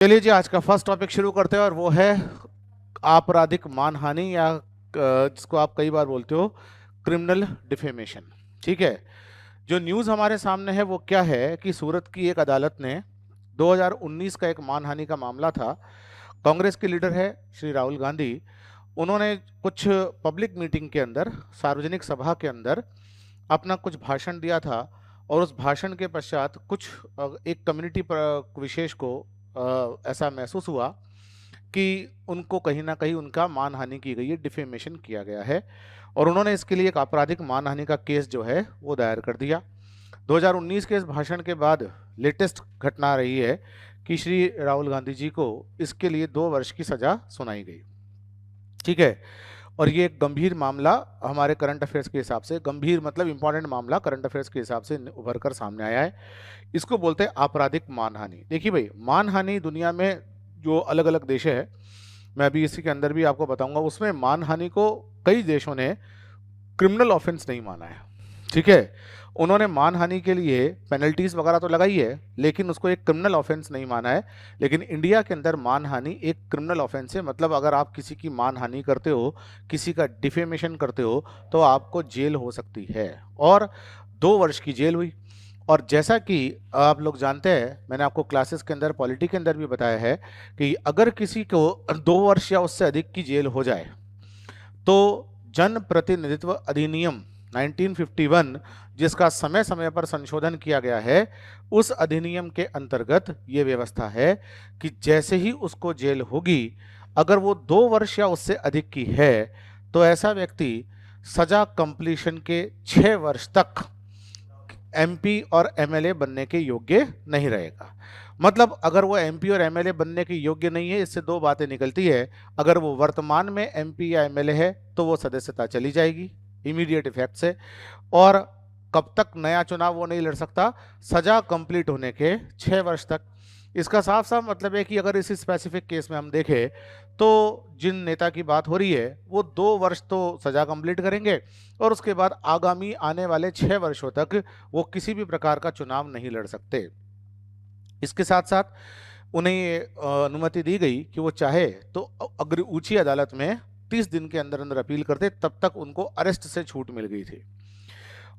चलिए जी, आज का फर्स्ट टॉपिक शुरू करते हैं और वो है आपराधिक मानहानि या जिसको आप कई बार बोलते हो क्रिमिनल डिफेमेशन। ठीक है। जो न्यूज़ हमारे सामने है वो क्या है कि सूरत की एक अदालत ने 2019 का एक मानहानि का मामला था। कांग्रेस के लीडर है श्री राहुल गांधी। उन्होंने कुछ पब्लिक मीटिंग के अंदर, सार्वजनिक सभा के अंदर अपना कुछ भाषण दिया था और उस भाषण के पश्चात कुछ एक कम्युनिटी विशेष को ऐसा महसूस हुआ कि उनको कहीं ना कहीं उनका मानहानि की गई है, डिफेमेशन किया गया है और उन्होंने इसके लिए एक आपराधिक मानहानि का केस जो है वो दायर कर दिया। 2019 के इस भाषण के बाद लेटेस्ट घटना रही है कि श्री राहुल गांधी जी को इसके लिए 2 वर्ष की सजा सुनाई गई। ठीक है। और ये एक गंभीर मामला हमारे करंट अफेयर्स के हिसाब से, गंभीर मतलब इंपॉर्टेंट मामला करंट अफेयर्स के हिसाब से उभर कर सामने आया है। इसको बोलते हैं आपराधिक मानहानि। देखिए भाई, मानहानि दुनिया में जो अलग अलग देश है, मैं अभी इसी के अंदर भी आपको बताऊंगा, उसमें मानहानि को कई देशों ने क्रिमिनल ऑफेंस नहीं माना है। ठीक है। उन्होंने मानहानि के लिए पेनल्टीज वगैरह तो लगाई है लेकिन उसको एक क्रिमिनल ऑफेंस नहीं माना है। लेकिन इंडिया के अंदर मानहानि एक क्रिमिनल ऑफेंस है। मतलब अगर आप किसी की मानहानि करते हो, किसी का डिफेमेशन करते हो, तो आपको जेल हो सकती है और 2 वर्ष की जेल हुई। और जैसा कि आप लोग जानते हैं, मैंने आपको क्लासेस के अंदर, पॉलिटी के अंदर भी बताया है कि अगर किसी को 2 वर्ष या उससे अधिक की जेल हो जाए तो जन प्रतिनिधित्व अधिनियम 1951, जिसका समय समय पर संशोधन किया गया है, उस अधिनियम के अंतर्गत ये व्यवस्था है कि जैसे ही उसको जेल होगी, अगर वो 2 वर्ष या उससे अधिक की है, तो ऐसा व्यक्ति सजा कंप्लीशन के 6 वर्ष तक एमपी और एमएलए बनने के योग्य नहीं रहेगा। मतलब अगर वो एमपी और एमएलए बनने के योग्य नहीं है, इससे दो बातें निकलती है। अगर वो वर्तमान में एमपी या एमएलए है तो वो सदस्यता चली जाएगी इमीडिएट इफेक्ट से, और कब तक नया चुनाव वो नहीं लड़ सकता, सजा कंप्लीट होने के 6 वर्ष तक। इसका साफ साफ मतलब है कि अगर इसी स्पेसिफिक केस में हम देखें तो जिन नेता की बात हो रही है वो 2 वर्ष तो सजा कंप्लीट करेंगे और उसके बाद आगामी आने वाले 6 वर्षों तक वो किसी भी प्रकार का चुनाव नहीं लड़ सकते। इसके साथ साथ उन्हें ये अनुमति दी गई कि वो चाहे तो अगर ऊंची अदालत में 30 दिन के अंदर अंदर अपील करते, तब तक उनको अरेस्ट से छूट मिल गई थी।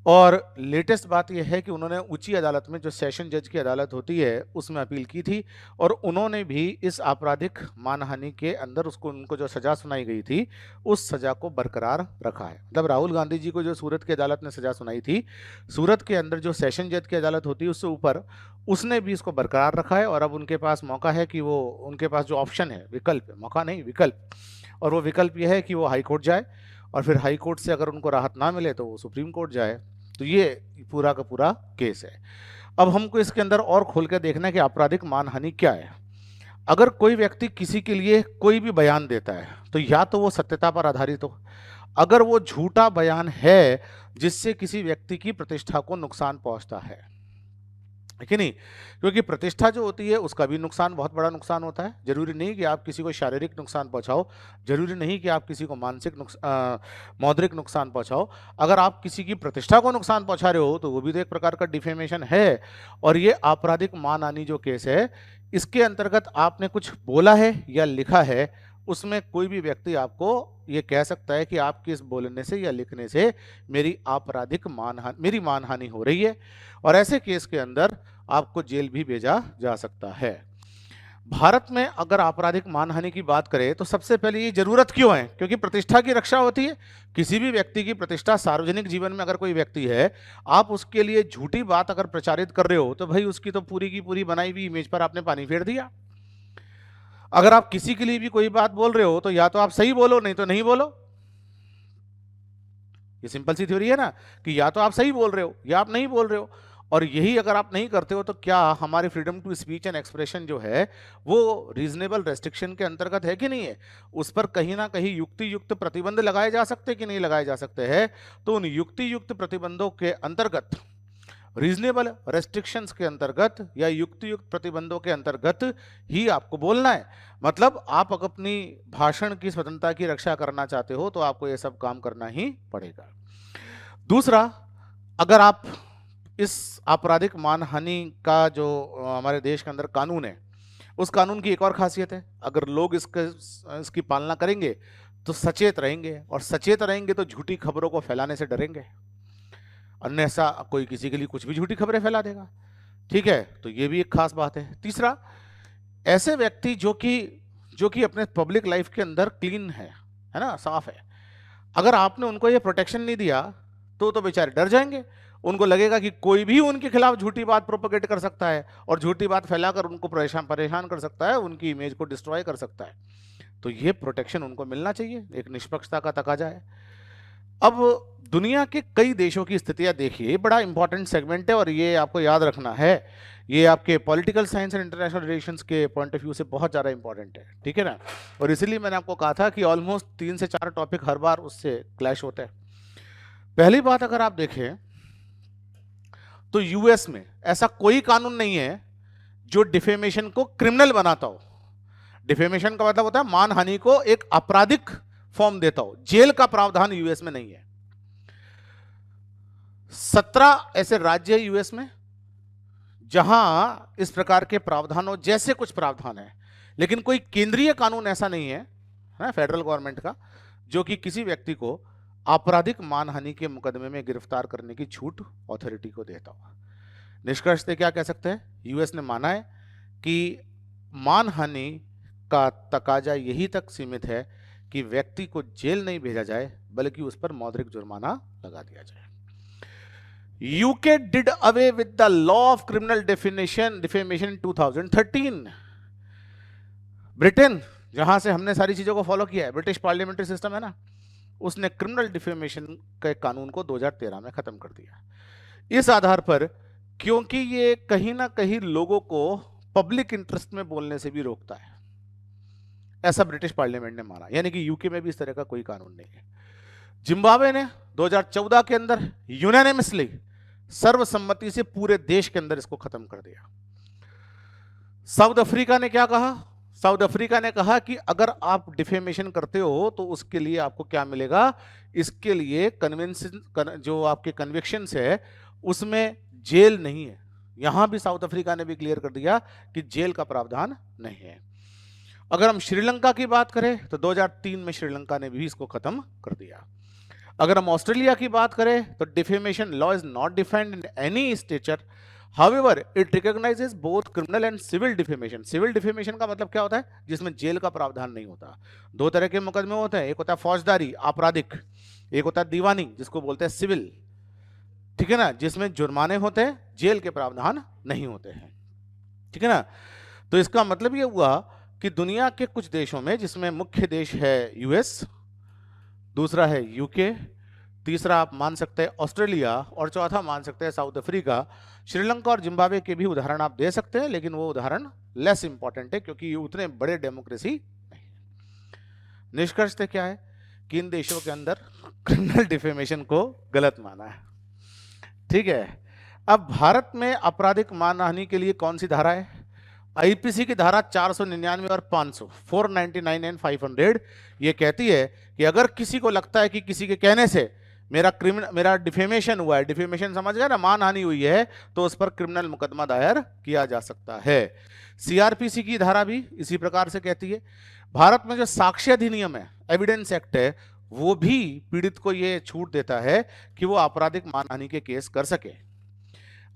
और लेटेस्ट बात यह है कि उन्होंने ऊंची अदालत में, जो सेशन जज की अदालत होती है, उसमें अपील की थी और उन्होंने भी इस आपराधिक मानहानि के अंदर उसको, उनको जो सजा सुनाई गई थी उस सजा को बरकरार रखा है। मतलब राहुल गांधी जी को जो सूरत की अदालत ने सजा सुनाई थी, सूरत के अंदर जो सेशन जज की अदालत होती है उससे ऊपर, उसने भी इसको बरकरार रखा है। और अब उनके पास मौका है कि वो, उनके पास जो ऑप्शन है, विकल्प है, मौका नहीं विकल्प, और वो विकल्प यह है कि वो हाई कोर्ट जाए और फिर हाई कोर्ट से अगर उनको राहत ना मिले तो वो सुप्रीम कोर्ट जाए। तो ये पूरा का पूरा केस है। अब हमको इसके अंदर और खोल के देखना है कि आपराधिक मानहानि क्या है। अगर कोई व्यक्ति किसी के लिए कोई भी बयान देता है तो या तो वो सत्यता पर आधारित हो, अगर वो झूठा बयान है जिससे किसी व्यक्ति की प्रतिष्ठा को नुकसान पहुंचता है कि नहीं, क्योंकि प्रतिष्ठा जो होती है उसका भी नुकसान, बहुत बड़ा नुकसान होता है। जरूरी नहीं कि आप किसी को शारीरिक नुकसान पहुंचाओ, जरूरी नहीं कि आप किसी को मानसिक मौद्रिक नुकसान पहुंचाओ। अगर आप किसी की प्रतिष्ठा को नुकसान पहुंचा रहे हो तो वो भी तो एक प्रकार का डिफेमेशन है। और ये आपराधिक मानहानि जो केस है, इसके अंतर्गत आपने कुछ बोला है या लिखा है, उसमें कोई भी व्यक्ति आपको ये कह सकता है कि आपके इस बोलने से या लिखने से मेरी आपराधिक मानहानि, मेरी मानहानि हो रही है, और ऐसे केस के अंदर आपको जेल भी भेजा जा सकता है। भारत में अगर आपराधिक मानहानि की बात करें तो सबसे पहले ये जरूरत क्यों है, क्योंकि प्रतिष्ठा की रक्षा होती है। किसी भी व्यक्ति की प्रतिष्ठा, सार्वजनिक जीवन में अगर कोई व्यक्ति है, आप उसके लिए झूठी बात अगर प्रचारित कर रहे हो तो भाई उसकी तो पूरी की पूरी बनाई हुई इमेज पर आपने पानी फेर दिया। अगर आप किसी के लिए भी कोई बात बोल रहे हो तो या तो आप सही बोलो, नहीं तो नहीं बोलो। ये सिंपल सी थ्योरी है ना, कि या तो आप सही बोल रहे हो या आप नहीं बोल रहे हो। और यही अगर आप नहीं करते हो तो क्या हमारी freedom to speech and expression जो है वो रीजनेबल रेस्ट्रिक्शन के अंतर्गत है कि नहीं है, उस पर कहीं ना कहीं युक्ति युक्त प्रतिबंध लगाए जा सकते कि नहीं लगाए जा सकते हैं। तो उन युक्ति युक्त प्रतिबंधों के अंतर्गत, रीजनेबल रेस्ट्रिक्शंस के अंतर्गत या युक्ति युक्त प्रतिबंधों के अंतर्गत ही आपको बोलना है। मतलब आप अगर अपनी भाषण की स्वतंत्रता की रक्षा करना चाहते हो तो आपको ये सब काम करना ही पड़ेगा। दूसरा, अगर आप इस आपराधिक मानहानि का जो हमारे देश के अंदर कानून है उस कानून की एक और खासियत है, अगर लोग इसकी पालना करेंगे तो सचेत रहेंगे, और सचेत रहेंगे तो झूठी खबरों को फैलाने से डरेंगे, अन्यथा कोई किसी के लिए कुछ भी झूठी खबरें फैला देगा। ठीक है, तो ये भी एक खास बात है। तीसरा, ऐसे व्यक्ति जो कि अपने पब्लिक लाइफ के अंदर क्लीन है ना, साफ है, अगर आपने उनको ये प्रोटेक्शन नहीं दिया तो बेचारे डर जाएंगे। उनको लगेगा कि कोई भी उनके खिलाफ झूठी बात प्रोपेगेट कर सकता है और झूठी बात फैलाकर उनको परेशान कर सकता है, उनकी इमेज को डिस्ट्रॉय कर सकता है। तो ये प्रोटेक्शन उनको मिलना चाहिए, एक निष्पक्षता का तकाजा है। अब दुनिया के कई देशों की स्थितियां देखिए, बड़ा इंपॉर्टेंट सेगमेंट है और ये आपको याद रखना है, ये आपके political science and international relations के पॉइंट ऑफ व्यू से बहुत ज़्यादा इंपॉर्टेंट है, ठीक है ना। और इसीलिए मैंने आपको कहा था कि ऑलमोस्ट 3 से 4 टॉपिक हर बार उससे क्लैश होते हैं। पहली बात, अगर आप देखें तो यूएस में ऐसा कोई कानून नहीं है जो डिफेमेशन को क्रिमिनल बनाता हो। डिफेमेशन का मतलब होता है मानहानि को एक आपराधिक फॉर्म देता हो। जेल का प्रावधान यूएस में नहीं है। 17 ऐसे राज्य है यूएस में जहां इस प्रकार के प्रावधानों जैसे कुछ प्रावधान है, लेकिन कोई केंद्रीय कानून ऐसा नहीं है, फेडरल गवर्नमेंट का, जो कि किसी व्यक्ति को आपराधिक मानहानि के मुकदमे में गिरफ्तार करने की छूट अथॉरिटी को देता हो। निष्कर्ष से क्या कह सकते हैं, यूएस ने माना है कि मानहानि का तकाजा यही तक सीमित है कि व्यक्ति को जेल नहीं भेजा जाए, बल्कि उस पर मौद्रिक जुर्माना लगा दिया जाए। UK did away with the law of criminal defamation in 2013। Britain, जहां से हमने सारी चीजों को फॉलो किया है, ब्रिटिश पार्लियामेंट्री सिस्टम है ना, उसने क्रिमिनल डिफेमेशन के कानून को 2013 में खत्म कर दिया। इस आधार पर, क्योंकि ये कहीं ना कहीं लोगों को पब्लिक इंटरेस्ट में बोलने से भी रोकता है, ऐसा ब्रिटिश पार्लियामेंट ने माना, यानी कि यूके में भी इस तरह का कोई कानून नहीं है। जिम्बाब्वे ने 2014 के अंदर यूनानिमसली, सर्वसम्मति से पूरे देश के अंदर इसको खत्म कर दिया। साउथ अफ्रीका ने क्या कहा, साउथ अफ्रीका ने कहा कि अगर आप डिफेमेशन करते हो तो उसके लिए आपको क्या मिलेगा, इसके लिए कन्वेंशन, जो आपके कन्विक्शंस है उसमें जेल नहीं है। यहां भी साउथ अफ्रीका ने भी क्लियर कर दिया कि जेल का प्रावधान नहीं है। अगर हम श्रीलंका की बात करें तो 2003 में श्रीलंका ने भी इसको खत्म कर दिया। अगर हम ऑस्ट्रेलिया की बात करें तो defamation law is not defined in any statute, however it recognises both criminal and civil defamation. Civil defamation का मतलब क्या होता है, जिसमें जेल का प्रावधान नहीं होता। 2 तरह के मुकदमे होते हैं, एक होता है फौजदारी आपराधिक, एक होता है दीवानी जिसको बोलते हैं सिविल, ठीक है ना, जिसमें जुर्माने होते हैं, जेल के प्रावधान नहीं होते हैं, ठीक है ना। तो इसका मतलब ये हुआ कि दुनिया के कुछ देशों में, जिसमें मुख्य देश है यूएस, दूसरा है यूके, तीसरा आप मान सकते हैं ऑस्ट्रेलिया, और चौथा मान सकते हैं साउथ अफ्रीका। श्रीलंका और जिम्बाब्वे के भी उदाहरण आप दे सकते हैं, लेकिन वो उदाहरण लेस इंपॉर्टेंट है क्योंकि ये उतने बड़े डेमोक्रेसी नहीं। निष्कर्ष से क्या है कि इन देशों के अंदर क्रिमिनल डिफेमेशन को गलत माना है, ठीक है। अब भारत में आपराधिक मानहानि के लिए कौन सी धारा है, आईपीसी की धारा 499 और 500, 499 एंड 500 ये कहती है कि अगर किसी को लगता है कि किसी के कहने से मेरा डिफेमेशन हुआ है, डिफेमेशन समझ गया ना, मानहानि हुई है, तो उस पर क्रिमिनल मुकदमा दायर किया जा सकता है। सीआरपीसी की धारा भी इसी प्रकार से कहती है। भारत में जो साक्ष्य अधिनियम है, एविडेंस एक्ट है, वो भी पीड़ित को ये छूट देता है कि वो आपराधिक मानहानि के केस कर सके।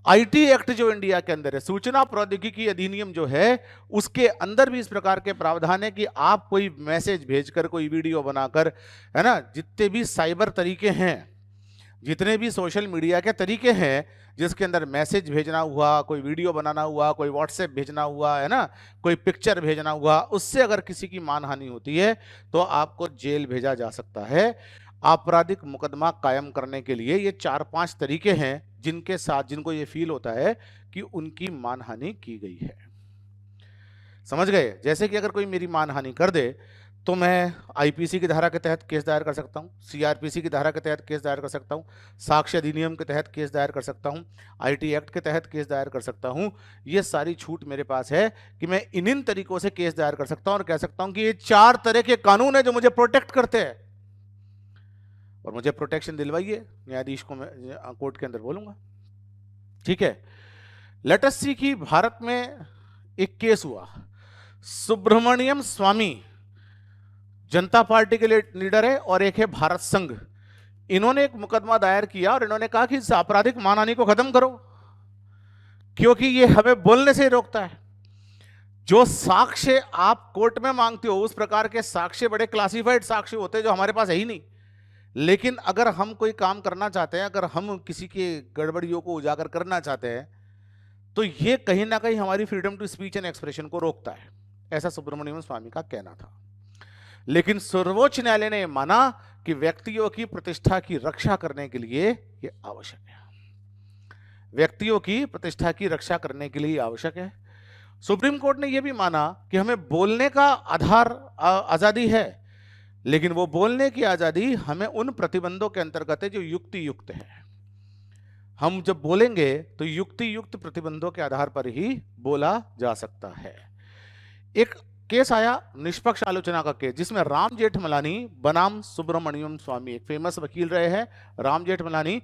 आईटी एक्ट जो इंडिया के अंदर है, सूचना प्रौद्योगिकी अधिनियम जो है, उसके अंदर भी इस प्रकार के प्रावधान है कि आप कोई मैसेज भेजकर, कोई वीडियो बनाकर, है ना, जितने भी साइबर तरीके हैं, जितने भी सोशल मीडिया के तरीके हैं, जिसके अंदर मैसेज भेजना हुआ, कोई वीडियो बनाना हुआ, कोई व्हाट्सएप भेजना हुआ, है ना, कोई पिक्चर भेजना हुआ, उससे अगर किसी की मानहानि होती है तो आपको जेल भेजा जा सकता है। आपराधिक मुकदमा कायम करने के लिए ये 4-5 तरीके हैं जिनके साथ जिनको ये फील होता है कि उनकी मानहानि की गई है। समझ गए? जैसे कि अगर कोई मेरी मानहानि कर दे तो मैं आईपीसी की धारा के तहत केस दायर कर सकता हूँ, सीआरपीसी की धारा के तहत केस दायर कर सकता हूँ, साक्ष्य अधिनियम के तहत केस दायर कर सकता हूँ, आईटी एक्ट के तहत केस दायर कर सकता हूँ। ये सारी छूट मेरे पास है कि मैं इन तरीकों से केस दायर कर सकता हूँ और कह सकता हूँ कि ये 4 तरह के कानून है जो मुझे प्रोटेक्ट करते हैं और मुझे प्रोटेक्शन दिलवाइए, न्यायाधीश को मैं कोर्ट के अंदर बोलूंगा, ठीक है। लेट अस सी कि भारत में एक केस हुआ, सुब्रमण्यम स्वामी जनता पार्टी के लीडर है और एक है भारत संघ। इन्होंने एक मुकदमा दायर किया और इन्होंने कहा कि इस आपराधिक मानहानि को खत्म करो, क्योंकि ये हमें बोलने से रोकता है। जो साक्ष्य आप कोर्ट में मांगते हो, उस प्रकार के साक्ष्य बड़े क्लासिफाइड साक्ष्य होते हैं जो हमारे पास है ही नहीं। लेकिन अगर हम कोई काम करना चाहते हैं, अगर हम किसी के गड़बड़ियों को उजागर करना चाहते हैं, तो ये कहीं ना कहीं हमारी freedom to speech and expression को रोकता है, ऐसा सुब्रमण्यम स्वामी का कहना था। लेकिन सर्वोच्च न्यायालय ने माना कि व्यक्तियों की प्रतिष्ठा की रक्षा करने के लिए यह आवश्यक है, व्यक्तियों की प्रतिष्ठा की रक्षा करने के लिए आवश्यक है। सुप्रीम कोर्ट ने यह भी माना कि हमें बोलने का आधार आजादी है, लेकिन वो बोलने की आजादी हमें उन प्रतिबंधों के अंतर्गत है जो युक्ति युक्त है। हम जब बोलेंगे तो युक्ति युक्त प्रतिबंधों के आधार पर ही बोला जा सकता है। एक केस आया निष्पक्ष आलोचना का केस, जिसमें राम जेठमलानी बनाम सुब्रमण्यम स्वामी, एक फेमस वकील रहे हैं राम जेठमलानी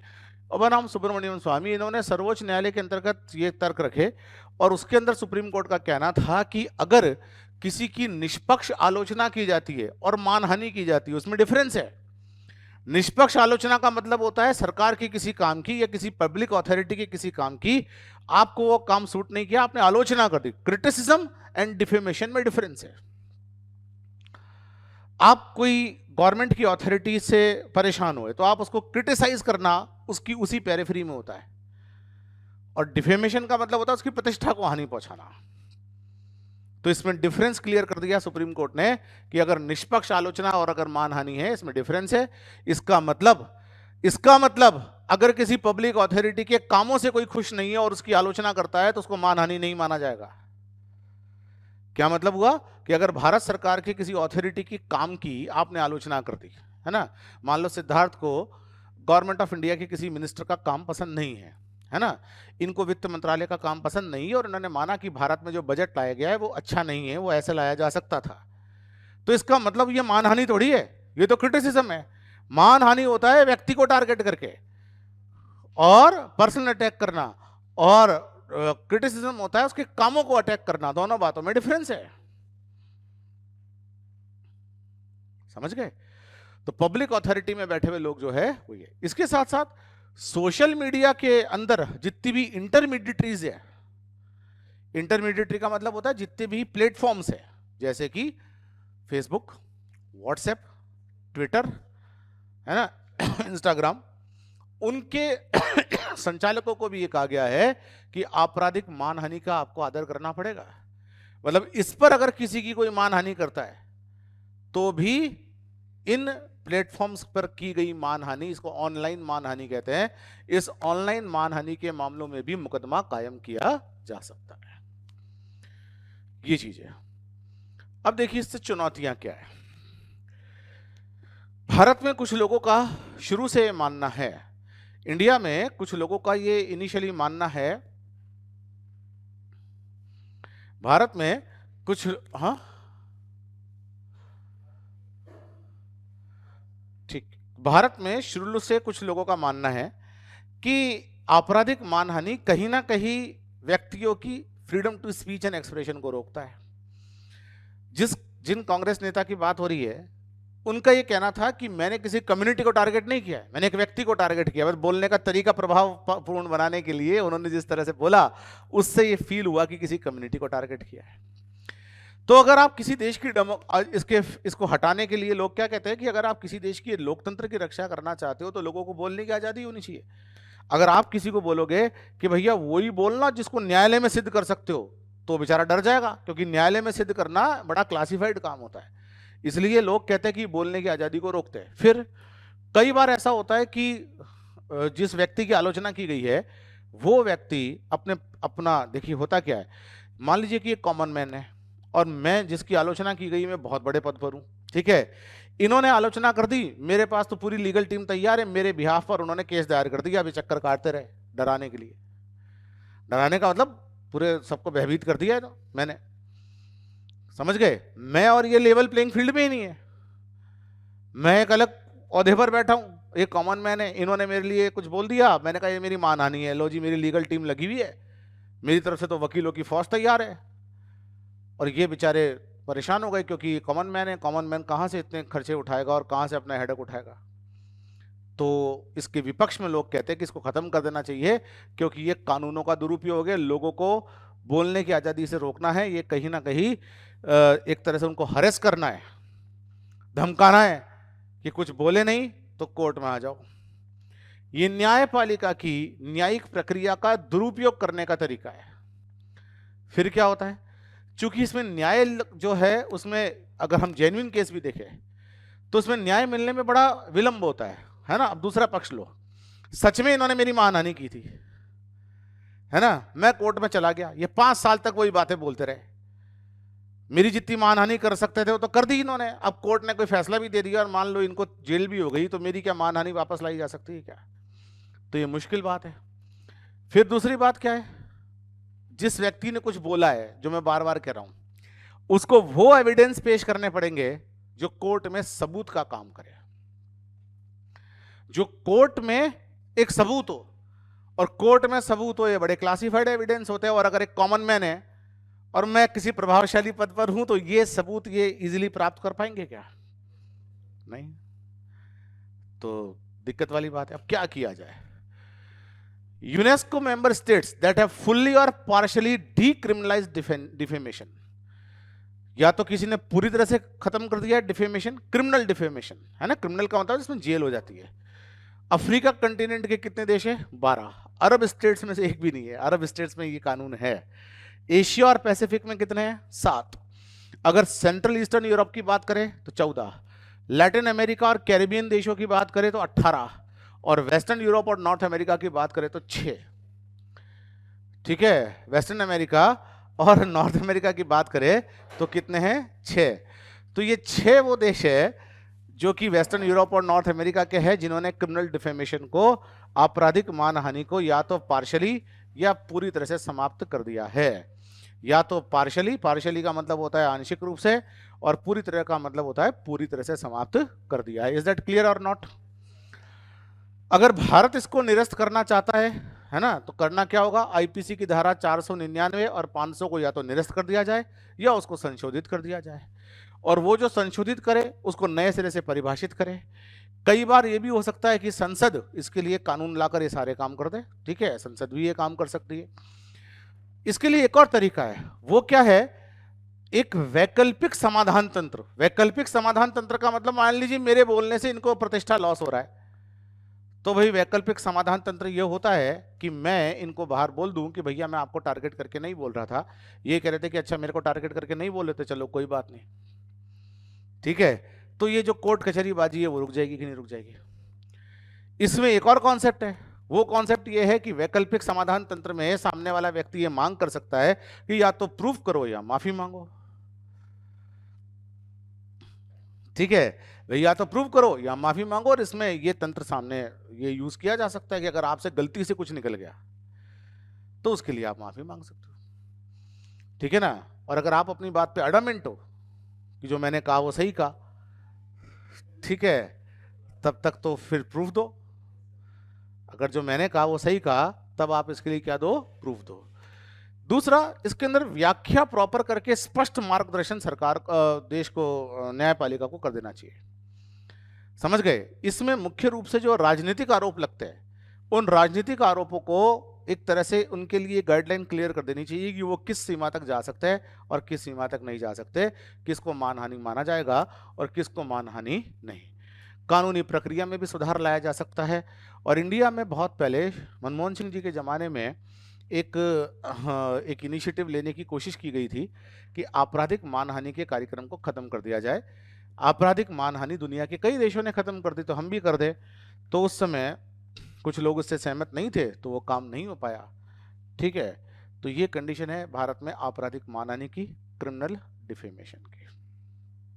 और बनाम सुब्रमण्यम स्वामी, इन्होंने सर्वोच्च न्यायालय के अंतर्गत ये तर्क रखे और उसके अंदर सुप्रीम कोर्ट का कहना था कि अगर किसी की निष्पक्ष आलोचना की जाती है और मानहानि की जाती है, उसमें डिफरेंस है। निष्पक्ष आलोचना का मतलब होता है सरकार की किसी काम की या किसी पब्लिक अथॉरिटी के किसी काम की, आपको वो काम सूट नहीं किया, आपने आलोचना कर दी। क्रिटिसिज्म एंड डिफेमेशन में डिफरेंस है। आप कोई गवर्नमेंट की अथॉरिटी से परेशान हुए तो आप उसको क्रिटिसाइज करना उसकी उसी पेरिफेरी में होता है, और डिफेमेशन का मतलब होता है उसकी प्रतिष्ठा को हानि पहुंचाना। तो इसमें डिफरेंस क्लियर कर दिया सुप्रीम कोर्ट ने कि अगर निष्पक्ष आलोचना और अगर मानहानि है, इसमें डिफरेंस है। इसका मतलब अगर किसी पब्लिक अथॉरिटी के कामों से कोई खुश नहीं है और उसकी आलोचना करता है तो उसको मानहानि नहीं माना जाएगा। क्या मतलब हुआ कि अगर भारत सरकार के किसी अथॉरिटी की काम की आपने आलोचना कर दी है ना, मान लो सिद्धार्थ को गवर्नमेंट ऑफ इंडिया के किसी मिनिस्टर का काम पसंद नहीं है ना, इनको वित्त मंत्रालय का काम पसंद नहीं है और इन्होंने माना कि भारत में जो बजट लाया गया है वो अच्छा नहीं है, वो ऐसे लाया जा सकता था। तो इसका मतलब ये मानहानि थोड़ी है, ये तो क्रिटिसिज्म है। मानहानि होता है व्यक्ति को टारगेट करके और पर्सनल अटैक करना, और क्रिटिसिज्म होता है उसके कामों को अटैक करना। दोनों बातों में डिफरेंस है, समझ गए? तो पब्लिक अथॉरिटी में बैठे हुए लोग जो है वो ये। इसके साथ साथ सोशल मीडिया के अंदर जितनी भी इंटरमीडिएटरीज है, इंटरमीडिएटरी का मतलब होता है जितने भी प्लेटफॉर्म्स है, जैसे कि फेसबुक, व्हाट्सएप, ट्विटर है ना, इंस्टाग्राम, उनके संचालकों को भी ये कहा गया है कि आपराधिक मानहानि का आपको आदर करना पड़ेगा। मतलब इस पर अगर किसी की कोई मानहानि करता है तो भी इन प्लेटफॉर्म्स पर की गई मानहानि, इसको ऑनलाइन मानहानि कहते हैं, इस ऑनलाइन मानहानि के मामलों में भी मुकदमा कायम किया जा सकता है। ये चीज है। अब देखिए इससे चुनौतियां क्या है। भारत में कुछ लोगों का शुरू से मानना है, इंडिया में कुछ लोगों का ये इनिशियली मानना है, भारत में कुछ ठीक, भारत में शुरू से कुछ लोगों का मानना है कि आपराधिक मानहानि कहीं ना कहीं व्यक्तियों की freedom to speech and expression को रोकता है। जिन कांग्रेस नेता की बात हो रही है उनका यह कहना था कि मैंने किसी कम्युनिटी को टारगेट नहीं किया है, मैंने एक व्यक्ति को टारगेट किया। बस बोलने का तरीका प्रभावपूर्ण बनाने के लिए उन्होंने जिस तरह से बोला उससे ये फील हुआ कि किसी कम्युनिटी को टारगेट किया है। तो अगर आप किसी देश की इसको हटाने के लिए लोग क्या कहते हैं कि अगर आप किसी देश की लोकतंत्र की रक्षा करना चाहते हो तो लोगों को बोलने की आजादी होनी चाहिए। अगर आप किसी को बोलोगे कि भैया वही बोलना जिसको न्यायालय में सिद्ध कर सकते हो, तो बेचारा डर जाएगा, क्योंकि न्यायालय में सिद्ध करना बड़ा क्लासिफाइड काम होता है। इसलिए लोग कहते हैं कि बोलने की आजादी को रोकते हैं। फिर कई बार ऐसा होता है कि जिस व्यक्ति की आलोचना की गई है वो व्यक्ति अपना देखिए होता क्या है, मान लीजिए कि एक कॉमन मैन है और मैं जिसकी आलोचना की गई मैं बहुत बड़े पद पर हूं, ठीक है, इन्होंने आलोचना कर दी, मेरे पास तो पूरी लीगल टीम तैयार है, मेरे बिहाफ पर उन्होंने केस दायर कर दिया, अभी चक्कर काटते रहे डराने के लिए। डराने का मतलब पूरे सबको भयभीत कर दिया है, तो मैंने, समझ गए? मैं और ये लेवल प्लेइंग फील्ड में ही नहीं है, मैं एक अलग औहदे पर बैठा हूं, एक कॉमन मैन है, इन्होंने मेरे लिए कुछ बोल दिया, मैंने कहा ये मेरी मानहानि है, लो जी मेरी लीगल टीम लगी हुई है, मेरी तरफ से तो वकीलों की फौज तैयार है, और ये बेचारे परेशान हो गए क्योंकि कॉमन मैन है, कॉमन मैन कहाँ से इतने खर्चे उठाएगा और कहाँ से अपना हेडेक उठाएगा। तो इसके विपक्ष में लोग कहते हैं कि इसको खत्म कर देना चाहिए क्योंकि ये कानूनों का दुरुपयोग है, लोगों को बोलने की आज़ादी से रोकना है, ये कहीं ना कहीं एक तरह से उनको हरेस करना है, धमकाना है कि कुछ बोले नहीं तो कोर्ट में आ जाओ। ये न्यायपालिका की न्यायिक प्रक्रिया का दुरुपयोग करने का तरीका है। फिर क्या होता है, चूंकि इसमें न्याय जो है उसमें अगर हम जेन्युइन केस भी देखें तो उसमें न्याय मिलने में बड़ा विलंब होता है ना। अब दूसरा पक्ष लो, सच में इन्होंने मेरी मानहानि की थी, है ना, मैं कोर्ट में चला गया, ये 5 साल तक वही बातें बोलते रहे, मेरी जितनी मानहानि कर सकते थे वो तो कर दी इन्होंने। अब कोर्ट ने कोई फैसला भी दे दिया और मान लो इनको जेल भी हो गई, तो मेरी क्या मानहानि वापस लाई जा सकती है क्या? तो ये मुश्किल बात है। फिर दूसरी बात क्या है, जिस व्यक्ति ने कुछ बोला है, जो मैं बार बार कह रहा हूं, उसको वो एविडेंस पेश करने पड़ेंगे जो कोर्ट में सबूत का काम करे, जो कोर्ट में एक सबूत हो। और कोर्ट में सबूत हो, ये बड़े क्लासिफाइड एविडेंस होते हैं, और अगर एक कॉमन मैन है और मैं किसी प्रभावशाली पद पर हूं तो ये सबूत ये इजीली प्राप्त कर पाएंगे क्या? नहीं। तो दिक्कत वाली बात है। अब क्या किया जाए? UNESCO member states that have fully और पार्शियली डीक्रिमिनलाइज्ड डिफेमेशन, या तो किसी ने पूरी तरह से खत्म कर दिया है डिफेमेशन, क्रिमिनल डिफेमेशन है ना, क्रिमिनल का मतलब इसमें जेल हो जाती है। अफ्रीका कंटिनेंट के कितने देश हैं? 12। अरब स्टेट्स में से एक भी नहीं है, अरब स्टेट्स में ये कानून है। एशिया और पैसिफिक में कितने हैं? 7। अगर सेंट्रल ईस्टर्न यूरोप की बात करें तो 14, लैटिन अमेरिका और कैरिबियन देशों की बात करें तो 18, और वेस्टर्न यूरोप और नॉर्थ अमेरिका की बात करें तो 6। ठीक है, वेस्टर्न अमेरिका और नॉर्थ अमेरिका की बात करें तो कितने हैं? 6। तो ये 6 वो देश है जो कि वेस्टर्न यूरोप और नॉर्थ अमेरिका के हैं जिन्होंने क्रिमिनल डिफेमेशन को, आपराधिक मानहानि को, या तो पार्शली या पूरी तरह से समाप्त कर दिया है। या तो पार्शली का मतलब होता है आंशिक रूप से, और पूरी तरह का मतलब होता है पूरी तरह से समाप्त कर दिया है। इज दैट क्लियर और नॉट? अगर भारत इसको निरस्त करना चाहता है ना, तो करना क्या होगा? आईपीसी की धारा 499 और 500 को या तो निरस्त कर दिया जाए या उसको संशोधित कर दिया जाए, और वो जो संशोधित करे उसको नए सिरे से परिभाषित करे। कई बार ये भी हो सकता है कि संसद इसके लिए कानून लाकर ये सारे काम कर दे, ठीक है, संसद भी ये काम कर सकती है। इसके लिए एक और तरीका है, वो क्या है? एक वैकल्पिक समाधान तंत्र। वैकल्पिक समाधान तंत्र का मतलब, मान लीजिए मेरे बोलने से इनको प्रतिष्ठा लॉस हो रहा है, तो भाई वैकल्पिक समाधान तंत्र ये होता है कि मैं इनको बाहर बोल दूं कि भैया मैं आपको टारगेट करके नहीं बोल रहा था, ये कह रहे थे कि अच्छा मेरे को टारगेट करके नहीं बोल रहे थे, चलो कोई बात नहीं, ठीक है। तो ये जो कोर्ट कचहरी बाजी है वो रुक जाएगी कि नहीं रुक जाएगी? इसमें एक और कॉन्सेप्ट है, वो कॉन्सेप्ट ये है कि वैकल्पिक समाधान तंत्र में सामने वाला व्यक्ति ये मांग कर सकता है कि या तो प्रूफ करो या माफी मांगो, ठीक है, या तो प्रूव करो या माफी मांगो। और इसमें ये तंत्र सामने ये यूज किया जा सकता है कि अगर आपसे गलती से कुछ निकल गया तो उसके लिए आप माफी मांग सकते हो, ठीक है ना। और अगर आप अपनी बात पे अडमेंट हो कि जो मैंने कहा वो सही कहा, ठीक है, तब तक तो फिर प्रूफ दो। अगर जो मैंने कहा वो सही कहा, तब आप इसके लिए क्या दो? प्रूफ दो। दूसरा, इसके अंदर व्याख्या प्रॉपर करके स्पष्ट मार्गदर्शन सरकार देश को, न्यायपालिका को कर देना चाहिए। समझ गए? इसमें मुख्य रूप से जो राजनीतिक आरोप लगते हैं, उन राजनीतिक आरोपों को एक तरह से उनके लिए गाइडलाइन क्लियर कर देनी चाहिए कि वो किस सीमा तक जा सकते हैं और किस सीमा तक नहीं जा सकते, किसको मानहानि माना जाएगा और किसको मानहानि नहीं। कानूनी प्रक्रिया में भी सुधार लाया जा सकता है। और इंडिया में बहुत पहले मनमोहन सिंह जी के ज़माने में एक इनिशिएटिव लेने की कोशिश की गई थी कि आपराधिक मानहानि के कार्यक्रम को ख़त्म कर दिया जाए। आपराधिक मानहानि दुनिया के कई देशों ने ख़त्म कर दी, तो हम भी कर दें। तो उस समय कुछ लोग इससे सहमत नहीं थे, तो वो काम नहीं हो पाया, ठीक है। तो ये कंडीशन है भारत में आपराधिक मानहानि की, क्रिमिनल डिफेमेशन की।